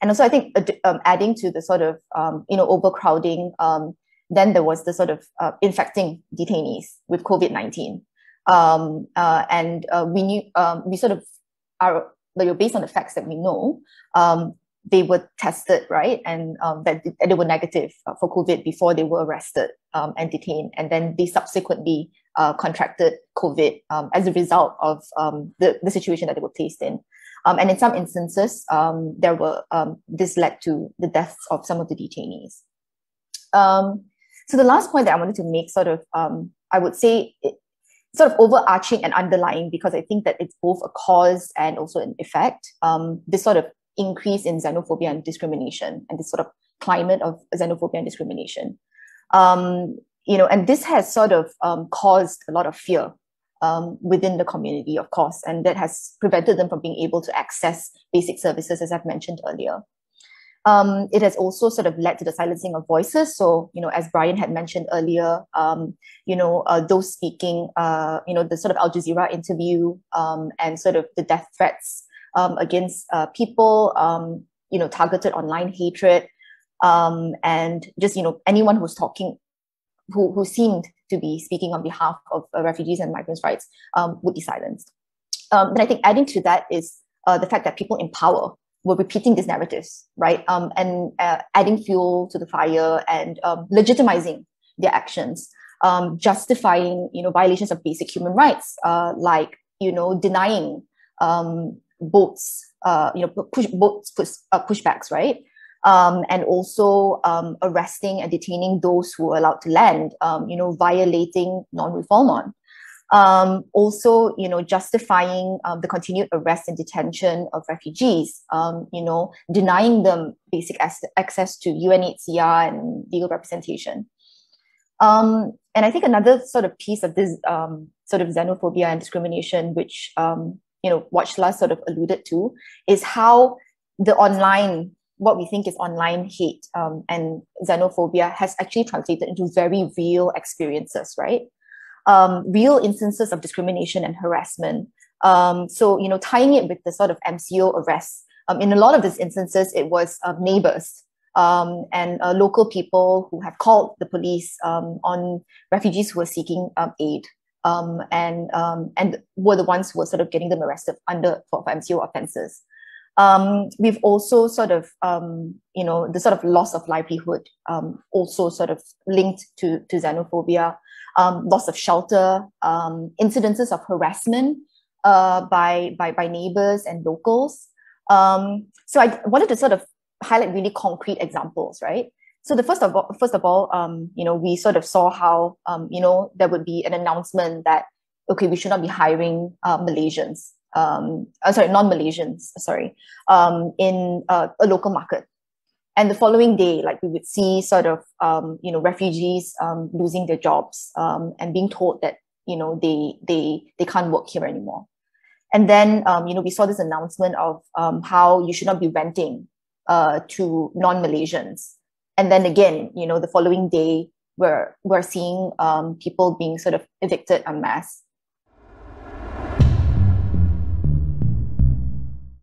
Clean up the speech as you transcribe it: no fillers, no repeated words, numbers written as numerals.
And also I think adding to the sort of, overcrowding, then there was the sort of infecting detainees with COVID-19. We sort of are, based on the facts that we know, they were tested, right? And that they were negative for COVID before they were arrested and detained. And then they subsequently contracted COVID as a result of the situation that they were placed in. And in some instances, this led to the deaths of some of the detainees. So the last point that I wanted to make sort of, I would say, sort of overarching and underlying, because I think that it's both a cause and also an effect, this sort of increase in xenophobia and discrimination, and this sort of climate of xenophobia and discrimination. And this has sort of caused a lot of fear within the community, of course, and that has prevented them from being able to access basic services, as I've mentioned earlier. It has also sort of led to the silencing of voices. So, as Brian had mentioned earlier, those speaking, the sort of Al Jazeera interview and sort of the death threats against people, targeted online hatred, and just, anyone who's talking, who seemed to be speaking on behalf of refugees and migrants' rights would be silenced. But I think adding to that is the fact that people in power were repeating these narratives, right? And adding fuel to the fire and legitimizing their actions, justifying, violations of basic human rights, like, denying boats, pushbacks, right? And also arresting and detaining those who were allowed to land, violating non-reform on. Also, justifying the continued arrest and detention of refugees, denying them basic access to UNHCR and legal representation. And I think another sort of piece of this sort of xenophobia and discrimination, which, Watchla sort of alluded to, is how the online, what we think is online hate and xenophobia has actually translated into very real experiences, right? Real instances of discrimination and harassment. So, tying it with the sort of MCO arrests, in a lot of these instances, it was neighbors and local people who have called the police on refugees who were seeking aid, and were the ones who were sort of getting them arrested for MCO offences. We've also sort of, the sort of loss of livelihood, also sort of linked to xenophobia. Loss of shelter, incidences of harassment by neighbors and locals. So I wanted to sort of highlight really concrete examples, right? So first of all, we sort of saw how, there would be an announcement that, okay, we should not be hiring non-Malaysians, in a local market. And the following day, like, we would see sort of, refugees losing their jobs and being told that, they can't work here anymore. And then, we saw this announcement of how you should not be renting to non-Malaysians. And then again, the following day, we're seeing people being sort of evicted en masse.